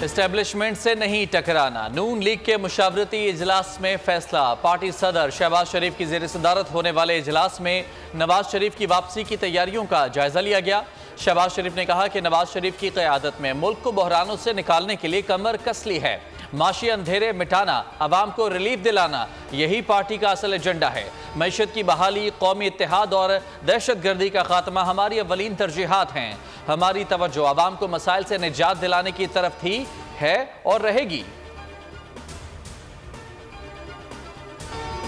Establishment से नहीं टकराना, नून league के मुशावरती इजलास में फैसला। पार्टी सदर शहबाज शरीफ की ज़ेर सदारत होने वाले इजलास में नवाज शरीफ की वापसी की तैयारियों का जायजा लिया गया। शहबाज शरीफ ने कहा कि नवाज शरीफ की क़यादत में मुल्क को बहरानों से निकालने के लिए कमर कस ली है। माशी अंधेरे मिटाना, अवाम को रिलीफ दिलाना, यही पार्टी का असल एजेंडा है। मईशत की बहाली, कौमी इत्तेहाद और दहशतगर्दी का खात्मा हमारी अवलीन तरजीहात हैं। हमारी तवज्जो अवाम को मसाइल से निजात दिलाने की तरफ थी, है और रहेगी।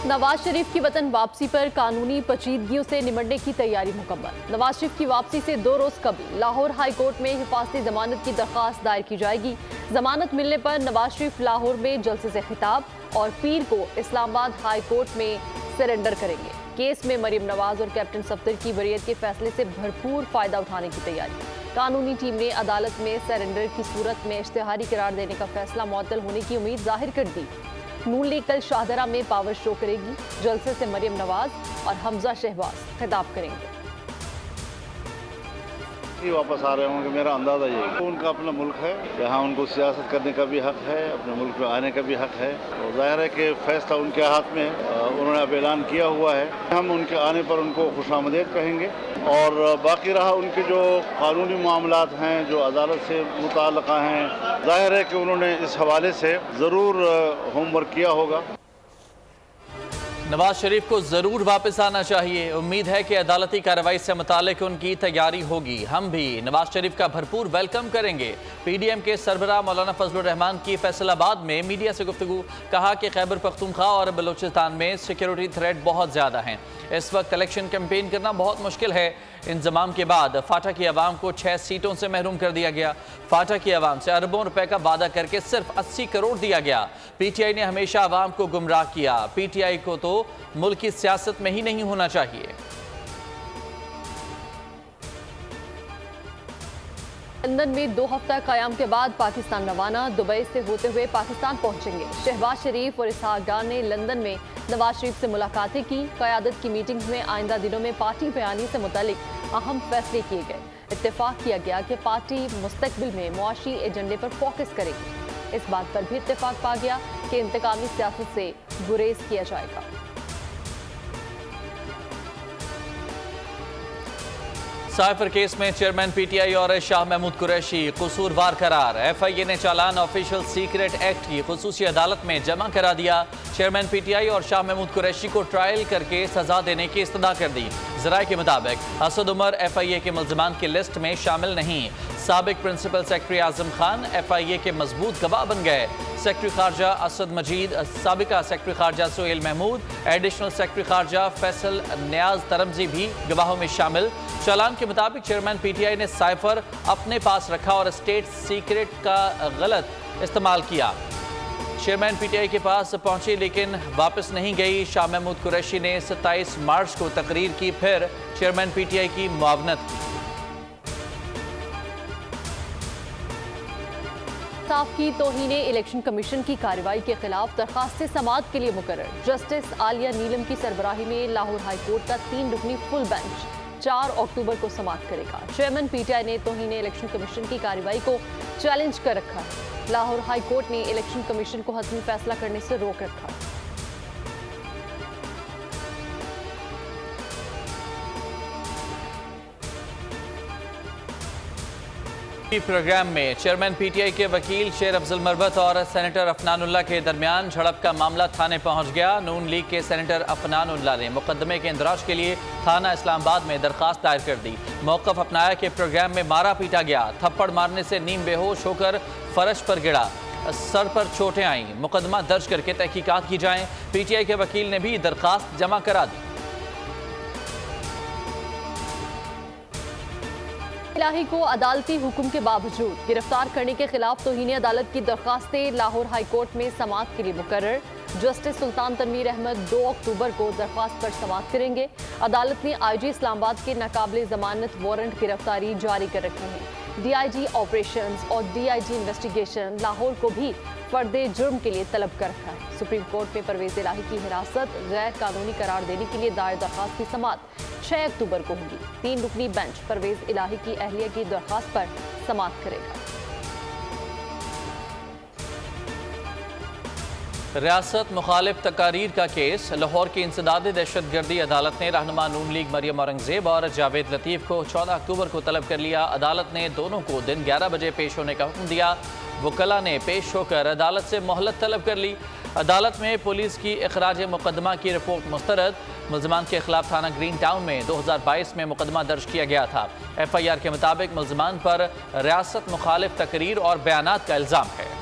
नवाज शरीफ की वतन वापसी पर कानूनी पेचीदगियों से निमटने की तैयारी मुकम्मल। नवाज शरीफ की वापसी से 2 रोज कबल लाहौर हाई कोर्ट में हिफाजती जमानत की दरख्वास्त दायर की जाएगी। जमानत मिलने पर नवाज शरीफ लाहौर में जलसे से खिताब और पीर को इस्लामाबाद हाई कोर्ट में सरेंडर करेंगे। केस में मरीम नवाज और कैप्टन सफ्दर की वरीयत के फैसले से भरपूर फायदा उठाने की तैयारी। कानूनी टीम ने अदालत में सरेंडर की सूरत में इश्तिहारी करार देने का फैसला मुअत्तल होने की उम्मीद जाहिर कर दी। नून लीग कल शाहदरा में पावर शो करेगी। जलसे से मरीम नवाज और हमजा शहबाज खिताब करेंगे। वापस आ रहे होंगे, मेरा अंदाजा यही है। उनका अपना मुल्क है, यहाँ उनको सियासत करने का भी हक है, अपने मुल्क में आने का भी हक है। और जाहिर है कि फैसला उनके हाथ में है। उन्होंने अब ऐलान किया हुआ है। हम उनके आने पर उनको खुशामदीद कहेंगे। और बाकी रहा उनके जो कानूनी मामलात हैं, जो अदालत से मुताल्लिक़ा हैं, जाहिर है कि उन्होंने इस हवाले से ज़रूर होमवर्क किया होगा। नवाज शरीफ को जरूर वापस आना चाहिए। उम्मीद है कि अदालती कार्रवाई से मुतालिक उनकी तैयारी होगी। हम भी नवाज शरीफ का भरपूर वेलकम करेंगे। पीडीएम के सरबराह मौलाना फजलुर रहमान की फैसलाबाद में मीडिया से गुफ्तगू, कहा कि खैबर पख्तूनख्वा और बलूचिस्तान में सिक्योरिटी थ्रेट बहुत ज़्यादा हैं। इस वक्त इलेक्शन कैंपेन करना बहुत मुश्किल है। इंजमाम के बाद फाटा की आवाम को 6 सीटों से महरूम कर दिया गया। फाटा की आवाम से अरबों रुपए का वादा करके सिर्फ 80 करोड़ दिया गया। पीटीआई ने हमेशा आवाम को गुमराह किया। पीटीआई को तो मुल्क की सियासत में ही नहीं होना चाहिए। लंदन में 2 हफ्ता कयाम के बाद पाकिस्तान रवाना। दुबई से होते हुए पाकिस्तान पहुंचेंगे। शहबाज शरीफ और इसहाक डार ने लंदन में नवाज शरीफ से मुलाकातें की। क़यादत की मीटिंग्स में आइंदा दिनों में पार्टी बयानी से मुतालिक अहम फैसले किए गए। इत्तेफाक किया गया कि पार्टी मुस्तकबिल में मुआशी एजेंडे पर फोकस करेगी। इस बात पर भी इत्तेफाक पा गया कि इंतकामी सियासत से गुरेज किया जाएगा। साइफर केस में चेयरमैन पीटीआई और शाह महमूद कुरैशी कसूरवार करार। एफआईए ने चालान ऑफिशियल सीक्रेट एक्ट की खुसूसी अदालत में जमा करा दिया। चेयरमैन पीटीआई और शाह महमूद कुरैशी को ट्रायल करके सजा देने की इस्तदा कर दी। जराये के मुताबिक असद उमर एफआईए के मुल्ज़िमान की लिस्ट में शामिल नहीं। साबिक principal secretary Azam Khan FIA के मजबूत गवाह बन गए। सेक्रेटरी खारजा असद मजीद, साबिका सेक्रेटरी खारजा सुहेल महमूद, एडिशनल सेक्रेटरी खारजा फैसल नियाज तरमजी भी गवाहों में शामिल। चालान के मुताबिक चेयरमैन पीटीआई ने साइफर अपने पास रखा और स्टेट सीक्रेट का गलत इस्तेमाल किया। चेयरमैन पीटीआई के पास पहुंची लेकिन वापस नहीं गई। शाह महमूद कुरैशी ने 27 मार्च को तकरीर की, फिर चेयरमैन पीटीआई की मुआवनत की। साफ की तौहीने इलेक्शन कमीशन की कार्रवाई के खिलाफ दरखास्त समाअत के लिए मुकर्रर। जस्टिस आलिया नीलम की सरबराही में लाहौर हाई कोर्ट का 3 रुकनी फुल बेंच 4 अक्टूबर को समाअत करेगा। चेयरमैन पीटीआई ने तौहीने इलेक्शन कमीशन की कार्रवाई को चैलेंज कर रखा है। लाहौर हाई कोर्ट ने इलेक्शन कमीशन को हतमी फैसला करने से रोक रखा है। प्रोग्राम में चेयरमैन पीटीआई के वकील शेर अफजल मरबत और सेनेटर अफनानुल्लाह के दरमियान झड़प का मामला थाने पहुंच गया। नून लीग के सेनेटर अफनानुल्लाह ने मुकदमे के इंदराज के लिए थाना इस्लामाबाद में दरखास्त दायर कर दी। मौक़िफ़ अपनाया कि प्रोग्राम में मारा पीटा गया। थप्पड़ मारने से नीम बेहोश होकर फर्श पर गिरा, सर पर चोटें आईं। मुकदमा दर्ज करके तहकीकात की जाएं। पीटीआई के वकील ने भी दरखास्त जमा करा दी। इलाही को अदालती हुक्म के बावजूद गिरफ्तार करने के खिलाफ तौहीन अदालत की दरखास्तें लाहौर हाई कोर्ट में समाअत के लिए मुकर्रर। जस्टिस सुल्तान तनवीर अहमद 2 अक्टूबर को दरख्वास्त पर समाअत करेंगे। अदालत ने आईजी इस्लामाबाद के नाकाबिले जमानत वारंट गिरफ्तारी जारी कर रखे हैं। डीआईजी ऑपरेशंस और डीआईजी इन्वेस्टिगेशन लाहौर को भी फर्दे जुर्म के लिए तलब कर रखा है। सुप्रीम कोर्ट में परवेज इलाही की हिरासत गैर कानूनी करार देने के लिए दायर दरखास्त की समाअत 6 अक्टूबर को होगी। 3 रुकनी बेंच परवेज इलाही की अहलिया की दरखास्त पर समाअत करेगा। रियासत मुखालिफ तकारीर का केस। लाहौर की इंसदादी दहशतगर्दी अदालत ने रहनुमा नून लीग मरियम औरंगजेब और जावेद लतीफ़ को 14 अक्टूबर को तलब कर लिया। अदालत ने दोनों को दिन 11 बजे पेश होने का हुक्म दिया। वकला ने पेश होकर अदालत से मोहलत तलब कर ली। अदालत में पुलिस की इखराज मुकदमा की रिपोर्ट मुस्तरद। मुलजमान के खिलाफ थाना ग्रीन टाउन में 2022 में मुकदमा दर्ज किया गया था। FIR के मुताबिक मुलजमान पर रियासत मुखालिफ तकरीर और बयानात का इल्ज़ाम है।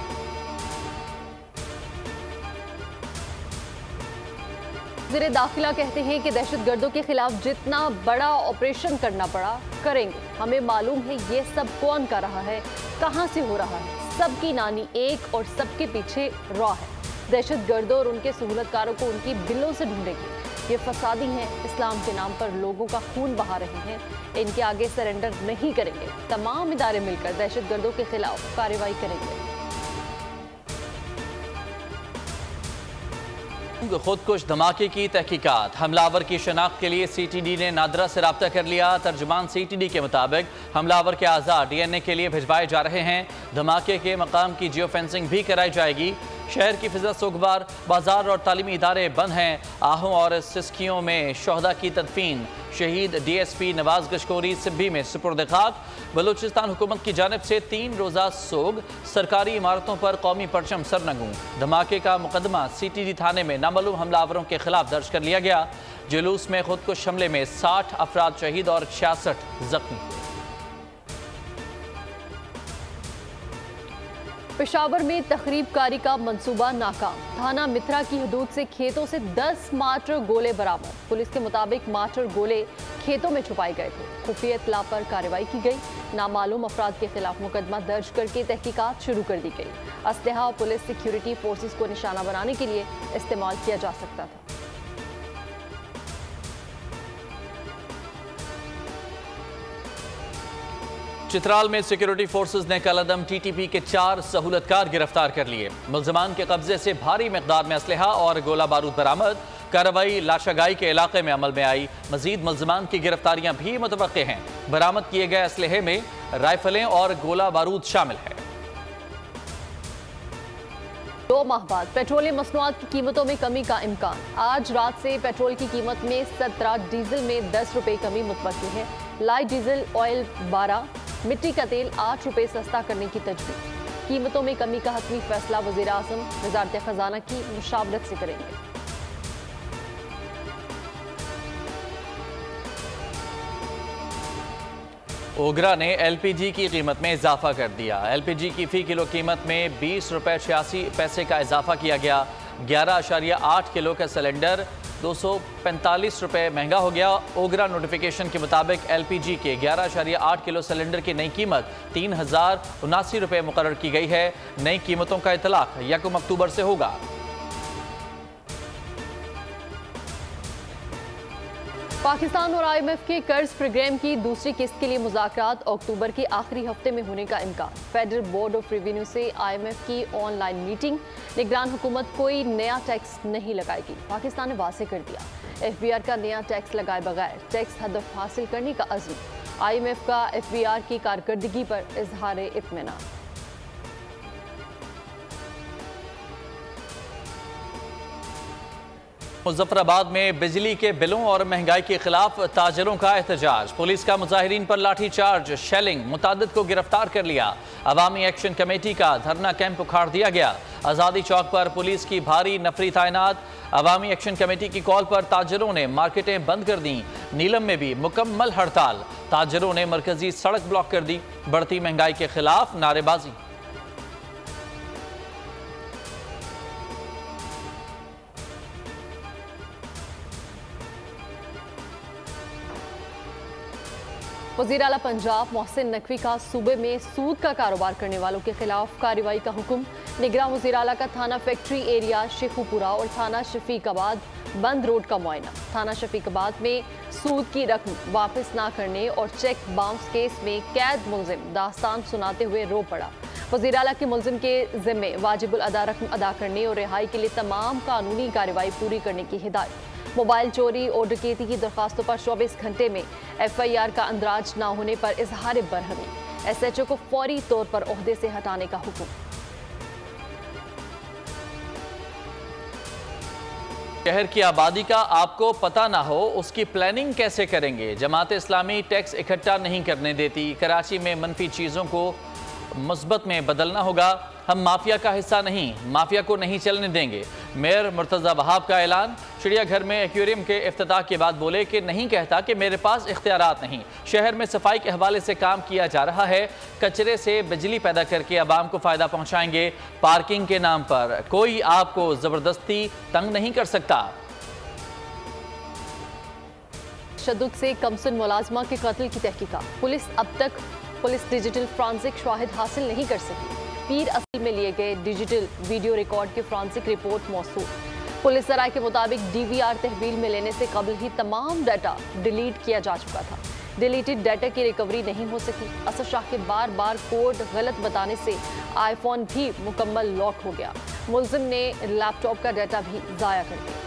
वज़ीर दाखिला कहते हैं कि दहशतगर्दों के खिलाफ जितना बड़ा ऑपरेशन करना पड़ा करेंगे। हमें मालूम है ये सब कौन कर रहा है, कहां से हो रहा है। सबकी नानी एक और सबके पीछे रॉ है। दहशतगर्दों और उनके सहूलतकारों को उनकी बिलों से ढूंढेंगे। ये फसादी हैं, इस्लाम के नाम पर लोगों का खून बहा रहे हैं। इनके आगे सरेंडर नहीं करेंगे। तमाम इदारे मिलकर दहशतगर्दों के खिलाफ कार्रवाई करेंगे। खुदकुश धमाके की तहकीकात। हमलावर की शनाख्त के लिए CTD ने नादरा से रब्ता कर लिया। तर्जुमान CTD के मुताबिक हमलावर के आज़ा DNA के लिए भिजवाए जा रहे हैं। धमाके के मकाम की जियो फेंसिंग भी कराई जाएगी। शहर की फिजा सोगवार, बाजार और तालीमी इदारे बंद हैं। आहू और सिस्कियों में शहदा की तदफीन। शहीद DSP नवाज गशकोरी सिब्बी में सुपुर्द खाक। बलूचिस्तान हुकूमत की जानिब से 3 रोज़ा सोग। सरकारी इमारतों पर कौमी परचम सरनगू। धमाके का मुकदमा CTD थाने में नामालूम हमलावरों के खिलाफ दर्ज कर लिया गया। जुलूस में खुदकुश हमले में 60 अफराद शहीद और 66 जख्मी हुए। पेशावर में तखरीबकारी का मंसूबा नाकाम। थाना मित्रा की हदूद से खेतों से 10 मार्टर गोले बरामद। पुलिस के मुताबिक मार्टर गोले खेतों में छुपाए गए थे। खुफिया इत्तला पर कार्रवाई की गई। नामालूम अफराद के खिलाफ मुकदमा दर्ज करके तहकीकात शुरू कर दी गई। असलहा और पुलिस सिक्योरिटी फोर्सेस को निशाना बनाने के लिए इस्तेमाल किया जा सकता था। चित्राल में सिक्योरिटी फोर्सेस ने कलअदम TTP के 4 सहूलतकार गिरफ्तार कर लिए। मुलजमान के कब्जे से भारी मिकदार में असलहा और गोला बारूद बरामद। कार्रवाई लाशागाई के इलाके में अमल में आई। मजीद मुलजमान की गिरफ्तारियां भी मुतवक्के हैं। बरामद किए गए असलहे में राइफलें और गोला बारूद शामिल है। 2 माह बाद पेट्रोलियम मसनूआत की कीमतों में कमी का इम्कान। आज रात से पेट्रोल की कीमत में 17, डीजल में 10 रुपए कमी मुतवक्की है। लाइट डीजल ऑयल 12, मिट्टी का तेल 8 रुपए सस्ता करने की तजवीज़। कीमतों में कमी का हतमी फैसला वज़ीर आज़म वज़ारत ख़ज़ाना की मुशावरत से करेंगे। ओगरा ने LPG की कीमत में इजाफा कर दिया। LPG की फ़ी किलो कीमत में 20 रुपये 86 पैसे का इजाफा किया गया। 11.8 किलो का सिलेंडर 245 रुपये महंगा हो गया। ओगरा नोटिफिकेशन के मुताबिक LPG के 11.8 किलो सिलेंडर की नई कीमत 3079 रुपये मुकर्रर की गई है। नई कीमतों का इतलाक 1 अक्टूबर से होगा। पाकिस्तान और IMF के कर्ज प्रोग्राम की दूसरी किस्त के लिए मुज़ाकरात अक्टूबर के आखिरी हफ्ते में होने का इम्कान। फेडरल बोर्ड ऑफ रेवेन्यू से IMF की ऑनलाइन मीटिंग। निगरान हुकूमत कोई नया टैक्स नहीं लगाएगी। पाकिस्तान ने वाज़ेह कर दिया FBR का नया टैक्स लगाए बगैर टैक्स हदफ हासिल करने का अज़्म। IMF का FBR की कारकर्दगी पर इजहार इत्मीनान। मुजफ्फराबाद में बिजली के बिलों और महंगाई के खिलाफ ताजरों का एहतजाज। पुलिस का मुजाहिरीन पर लाठीचार्ज, शेलिंग, मुतादिद को गिरफ्तार कर लिया। अवामी एक्शन कमेटी का धरना कैंप उखाड़ दिया गया। आज़ादी चौक पर पुलिस की भारी नफरी तैनात। अवामी एक्शन कमेटी की कॉल पर ताजरों ने मार्केटें बंद कर दी। नीलम में भी मुकम्मल हड़ताल। ताजरों ने मरकजी सड़क ब्लॉक कर दी। बढ़ती महंगाई के खिलाफ नारेबाजी। वज़ीर आला पंजाब मोहसिन नकवी का सूबे में सूद का कारोबार करने वालों के खिलाफ कार्रवाई का हुक्म। निगरान वज़ीर आला का थाना फैक्ट्री एरिया शेखुपुरा और थाना शफीकाबाद बंद रोड का मुआयना। थाना शफीकाबाद में सूद की रकम वापस ना करने और चेक बाउंस केस में कैद मुलजिम दास्तान सुनाते हुए रो पड़ा। वज़ीर आला के मुलजिम के ज़िम्मे वाजिबुल अदा रकम अदा करने और रिहाई के लिए तमाम कानूनी कार्रवाई पूरी करने की हिदायत। मोबाइल चोरी और डकैती की दरखास्तों पर 24 घंटे में FIR का अंदराज न होने पर इजहार बरहमी। SHO को फौरी तौर पर ओहदे से हटाने का हुक्म। शहर की आबादी का आपको पता ना हो, उसकी प्लानिंग कैसे करेंगे? जमात इस्लामी टैक्स इकट्ठा नहीं करने देती। कराची में मनफी चीज़ों को मुस्बत में बदलना होगा। हम माफिया का हिस्सा नहीं, माफिया को नहीं चलने देंगे। मेयर मुर्तज़ा वहाब का ऐलान। चिड़ियाघर में एक्वेरियम के इफ्तिताह के बाद बोले कि नहीं कहता कि मेरे पास इख्तियारात नहीं। शहर में सफाई के हवाले से काम किया जा रहा है। कचरे से बिजली पैदा करके आवाम को फ़ायदा पहुँचाएंगे। पार्किंग के नाम पर कोई आपको ज़बरदस्ती तंग नहीं कर सकता। तशद्दुद से कमसन मुलाजमा के कत्ल की तहकीकात। पुलिस डिजिटल फ्रांसिक शाहिद हासिल नहीं कर सकी। पीर असल में लिए गए डिजिटल वीडियो रिकॉर्ड की फ्रांसिक रिपोर्ट मौसूल। पुलिस जराये के मुताबिक DVR तहवील में लेने से कबल ही तमाम डाटा डिलीट किया जा चुका था। डिलीटेड डाटा की रिकवरी नहीं हो सकी। असद शाह के बार बार कोड गलत बताने से आईफोन भी मुकम्मल लॉक हो गया। मुलजिम ने लैपटॉप का डाटा भी ज़ाया कर दिया।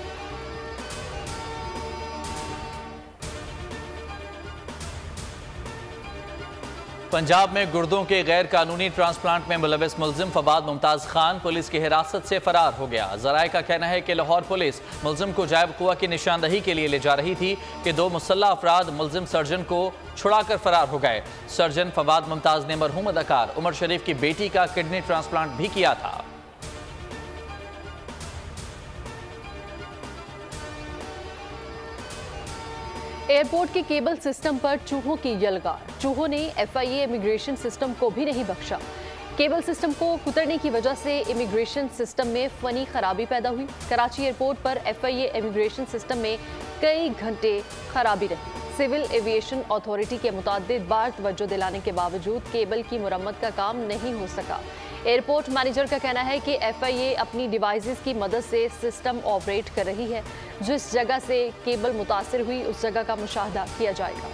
पंजाब में गुर्दों के गैर कानूनी ट्रांसप्लांट में मुलविस मुलजिम फवाद मुमताज खान पुलिस की हिरासत से फरार हो गया। जराये का कहना है कि लाहौर पुलिस मुलजिम को जायब कुआ की निशानदही के लिए ले जा रही थी कि दो मुसल्लह अफराद मुलजिम सर्जन को छुड़ाकर फरार हो गए। सर्जन फवाद मुमताज ने मरहूम अदाकार उमर शरीफ की बेटी का किडनी ट्रांसप्लांट भी किया था। एयरपोर्ट के केबल सिस्टम पर चूहों की यलगार। चूहों ने FIA इमिग्रेशन सिस्टम को भी नहीं बख्शा। केबल सिस्टम को कुतरने की वजह से इमिग्रेशन सिस्टम में फनी खराबी पैदा हुई। कराची एयरपोर्ट पर FIA इमिग्रेशन सिस्टम में कई घंटे खराबी रही। सिविल एविएशन अथॉरिटी के मुताद्दिद बार तवज्जो दिलाने के बावजूद केबल की मुरम्मत का काम नहीं हो सका। एयरपोर्ट मैनेजर का कहना है कि FIA अपनी डिवाइसेस की मदद से सिस्टम ऑपरेट कर रही है। जिस जगह से केबल मुतासिर हुई उस जगह का मुशाहदा किया जाएगा।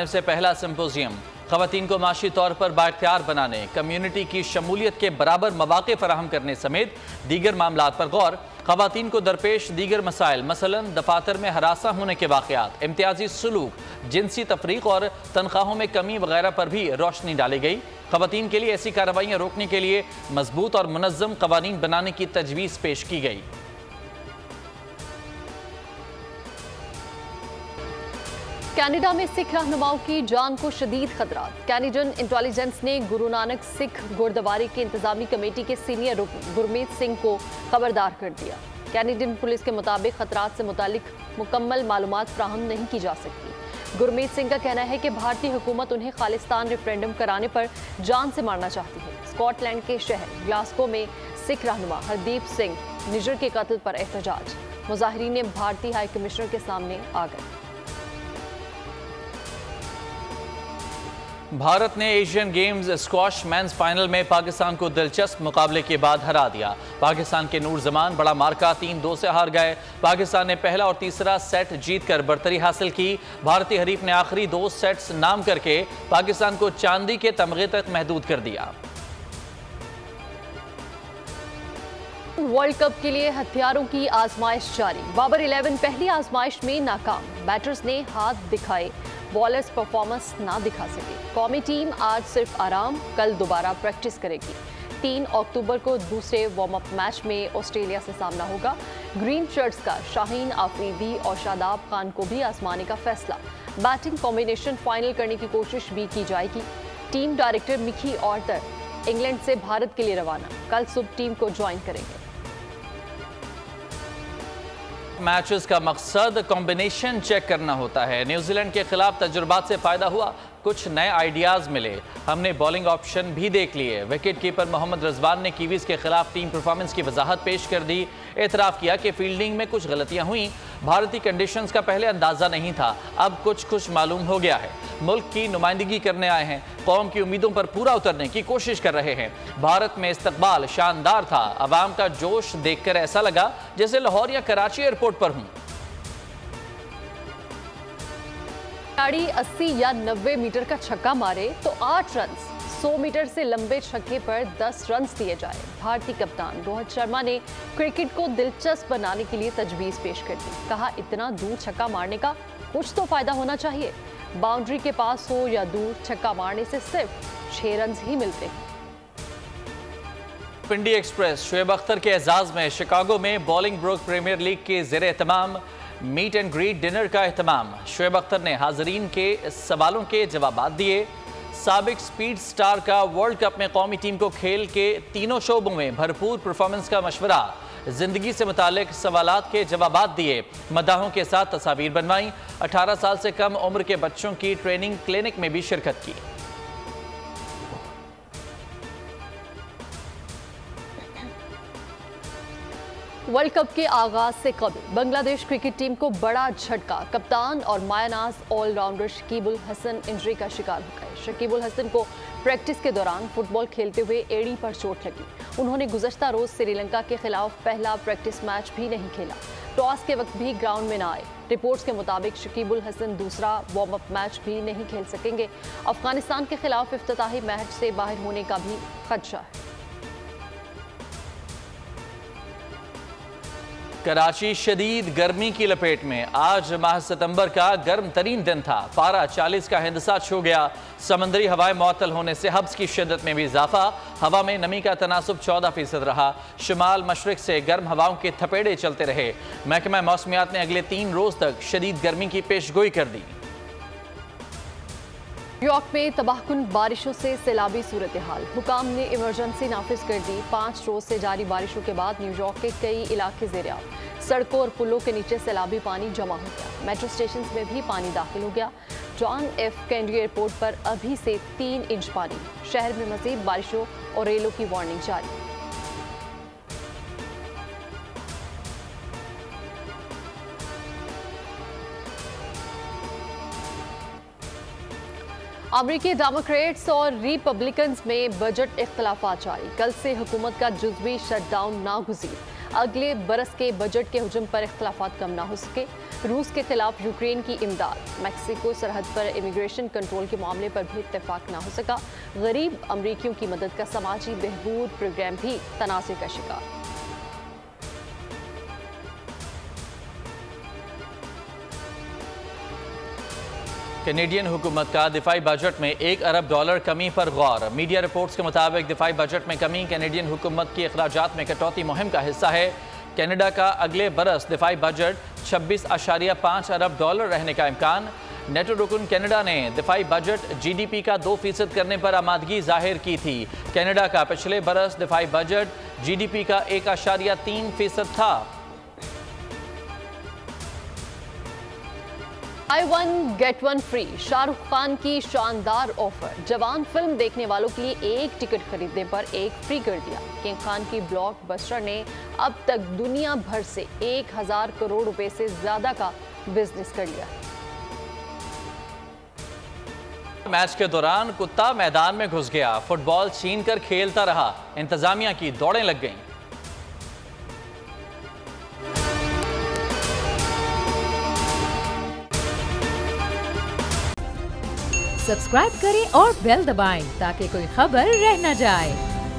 से पहला सिंपोजियम ख़वातीन को माशी तौर पर बाइख्तियार बनाने, कम्यूनिटी की शमूलियत के बराबर मौक़े फराहम करने समेत दीगर मामलात पर गौर। ख़वातीन को दरपेश दीगर मसाइल मसलन दफातर में हरासा होने के वाक़यात, इम्तियाजी सलूक, जिनसी तफरीक और तनख्वाहों में कमी वगैरह पर भी रोशनी डाली गई। ख़वातीन के लिए ऐसी कार्रवाइयाँ रोकने के लिए मजबूत और मुनज़्ज़म क़वानीन बनाने की तजवीज़ पेश की गई। कनाडा में सिख रहनुमाओं की जान को शदीद खतरा। कैनेडियन इंटेलिजेंस ने गुरु नानक सिख गुरुद्वारे की इंतजामी कमेटी के सीनियर रुकन गुरमीत सिंह को खबरदार कर दिया। कैनेडियन पुलिस के मुताबिक खतरात से मुतालिक मुकम्मल मालूमात फ्राहम नहीं की जा सकती। गुरमीत सिंह का कहना है कि भारतीय हुकूमत उन्हें खालिस्तान रेफरेंडम कराने पर जान से मारना चाहती है। स्कॉटलैंड के शहर ग्लासगो में सिख रहनुमा हरदीप सिंह निजर के कत्ल पर एहतजाज। मुजाहिरीन भारतीय हाई कमिश्नर के सामने आ गए। भारत ने Asian Games squash men's final में पाकिस्तान को दिलचस्प मुकाबले के बाद हरा दिया। पाकिस्तान के नूर जमान बड़ा मार्का 3-2 से हार गए। पाकिस्तान ने पहला और तीसरा सेट जीतकर बरतरी हासिल की। भारतीय हरीफ ने आखिरी 2 सेट्स नाम करके पाकिस्तान को चांदी के तमगे तक महदूद कर दिया। वर्ल्ड कप के लिए हथियारों की आजमाइश जारी। बाबर 11 पहली आजमाइश में नाकाम। बैटर्स ने हाथ दिखाए, बॉलर्स परफॉर्मेंस ना दिखा सके। कौमी टीम आज सिर्फ आराम, कल दोबारा प्रैक्टिस करेगी। 3 अक्टूबर को दूसरे वार्म अप मैच में ऑस्ट्रेलिया से सामना होगा। ग्रीन शर्ट्स का शाहीन आफरीदी और शादाब खान को भी आजमाने का फैसला। बैटिंग कॉम्बिनेशन फाइनल करने की कोशिश भी की जाएगी। Team director Mickey otter England से भारत के लिए रवाना, कल सुबह टीम को ज्वाइन करेंगे। मैचेस का मकसद कॉम्बिनेशन चेक करना होता है। न्यूजीलैंड के खिलाफ तजुर्बात से फायदा हुआ, कुछ नए आइडियाज मिले। हमने बॉलिंग ऑप्शन भी देख लिए। विकेट कीपर मोहम्मद रिजवान ने कीवीज के खिलाफ टीम परफॉर्मेंस की वजाहत पेश कर दी। एतराफ़ किया कि फील्डिंग में कुछ गलतियां हुई। भारतीय कंडीशंस का पहले अंदाजा नहीं था, अब कुछ मालूम हो गया है। मुल्क की नुमाइंदगी करने आए हैं, कौम की उम्मीदों पर पूरा उतरने की कोशिश कर रहे हैं। भारत में इस्तकबाल शानदार था। अवाम का जोश देखकर ऐसा लगा जैसे लाहौर या कराची एयरपोर्ट पर हूं। खिलाड़ी 80 या 90 मीटर का छक्का मारे तो 8 रन, 100 मीटर से लंबे छक्के पर 10 रन दिए जाए। भारतीय कप्तान रोहित शर्मा ने क्रिकेट को दिलचस्प बनाने के लिए तजवीज़ पेश कर दी। कहा, इतना दूर छक्का मारने का कुछ तो फायदा होना चाहिए। बाउंड्री के पास हो या दूर, छक्का मारने से सिर्फ 6 रन ही मिलते हैं। मैचेस का मकसद कॉम्बिनेशन चेक करना होता है। न्यूजीलैंड के खिलाफ तजुर्बात से फायदा हुआ, कुछ नए आइडियाज मिले। हमने बॉलिंग ऑप्शन भी देख लिए। विकेट कीपर मोहम्मद रिजवान ने कीवीज के खिलाफ टीम परफॉर्मेंस की वजाहत पेश कर दी। एतराफ़ किया कि फील्डिंग में कुछ गलतियां हुई। भारतीय कंडीशंस का पहले अंदाजा नहीं था, अब कुछ मालूम हो गया है। मुल्क की नुमाइंदगी करने आए हैं, कौम की उम्मीदों पर पूरा उतरने की कोशिश कर रहे हैं। भारत में इस्तकबाल शानदार था। अवाम का जोश देखकर ऐसा लगा जैसे लाहौर या कराची एयरपोर्ट पर हूं। खिलाड़ी 80 या 90 मीटर का छक्का मारे तो 8 रन, रावलपिंडी एक्सप्रेस शुएब अख्तर के एजाज में शिकागो में बॉलिंगब्रुक प्रीमियर लीग के ज़ेरे एहतमाम मीट एंड ग्रीट डिनर का एहतमाम। शुएब अख्तर ने हाजरीन के सवालों के जवाब दिए। साबिक स्पीड स्टार का वर्ल्ड कप में कौमी टीम को खेल के तीनों शोबों में भरपूर परफॉर्मेंस का मशवरा। जिंदगी से मुतालिक सवालात के जवाब दिए। मदाहों के साथ तस्वीर बनवाई। 18 साल से कम उम्र के बच्चों की ट्रेनिंग क्लिनिक में भी शिरकत की। वर्ल्ड कप के आगाज से कबल बांग्लादेश क्रिकेट टीम को बड़ा झटका। कप्तान और मायानाज ऑलराउंडर शकीबुल हसन इंजरी का शिकार हो गए। शकीबुल हसन को प्रैक्टिस के दौरान फुटबॉल खेलते हुए एड़ी पर चोट लगी। उन्होंने गुज़श्ता रोज श्रीलंका के खिलाफ पहला प्रैक्टिस मैच भी नहीं खेला। टॉस के वक्त भी ग्राउंड में न आए। रिपोर्ट्स के मुताबिक शकीबुल हसन दूसरा वार्म अप मैच भी नहीं खेल सकेंगे। अफगानिस्तान के खिलाफ इफ्तिताही मैच से बाहर होने का भी खदशा है। कराची शदीद गर्मी की लपेट में। आज माह सितंबर का गर्म तरीन दिन था। पारा 40 का हिंदसा छू गया। समंदरी हवाएं मुअत्तल होने से हब्स की शिद्दत में भी इजाफा। हवा में नमी का तनासुब 14% रहा। शुमाल मशरिक से गर्म हवाओं के थपेड़े चलते रहे। महकमा मौसमियात ने अगले 3 रोज तक शदीद गर्मी की पेशगोई कर दी। न्यूयॉर्क में तबाहकुन बारिशों से सैलाबी सूरत हाल। हुकाम ने इमरजेंसी नाफिज कर दी। 5 रोज से जारी बारिशों के बाद न्यूयॉर्क के कई इलाके ज़ेर-ए-आब। सड़कों और पुलों के नीचे सैलाबी पानी जमा हो गया। मेट्रो स्टेशन में भी पानी दाखिल हो गया। जॉन एफ कैनेडी एयरपोर्ट पर अभी से 3 इंच पानी। शहर में मजीद बारिशों और रेलों की वार्निंग जारी। अमरीकी डेमोक्रेट्स और रिपब्लिकन्स में बजट इख्तलाफात जारी। कल से हुकूमत का जुज़वी शटडाउन नागुज़ीर। अगले बरस के बजट के हुजूम पर इख्तलाफात कम ना हो सके। रूस के खिलाफ यूक्रेन की इमदाद। मैक्सिको सरहद पर इमिग्रेशन कंट्रोल के मामले पर भी इत्तेफाक ना हो सका। गरीब अमरीकियों की मदद का समाजी बहबूद प्रोग्राम भी तनाज़े का शिकार। कैनेडियन हुकूमत का दिफाई बजट में $1 अरब कमी पर गौर। मीडिया रिपोर्ट्स के मुताबिक दिफाई बजट में कमी कैनेडियन हुकूमत की अखराजात में कटौती मुहिम का हिस्सा है। कनाडा का अगले बरस दिफाई बजट $26.5 अरब रहने का इम्कान। नेटो रुकन कनाडा ने दिफाई बजट GDP का 2% करने पर आमादगी जाहिर की थी। कनाडा का पिछले बरस दिफाई बजट GDP का 1.3% था। Buy one get one free। Shahrukh Khan की शानदार ऑफर। जवान फिल्म देखने वालों के लिए एक टिकट खरीदने पर एक फ्री कर दिया। किंग खान की ब्लॉकबस्टर ने अब तक दुनिया भर से 1000 करोड़ रुपए से ज्यादा का बिजनेस कर लिया। मैच के दौरान कुत्ता मैदान में घुस गया। फुटबॉल छीन कर खेलता रहा। इंतजामिया की दौड़ें लग गईं। सब्सक्राइब करें और बेल दबाएं ताकि कोई खबर रह न जाए।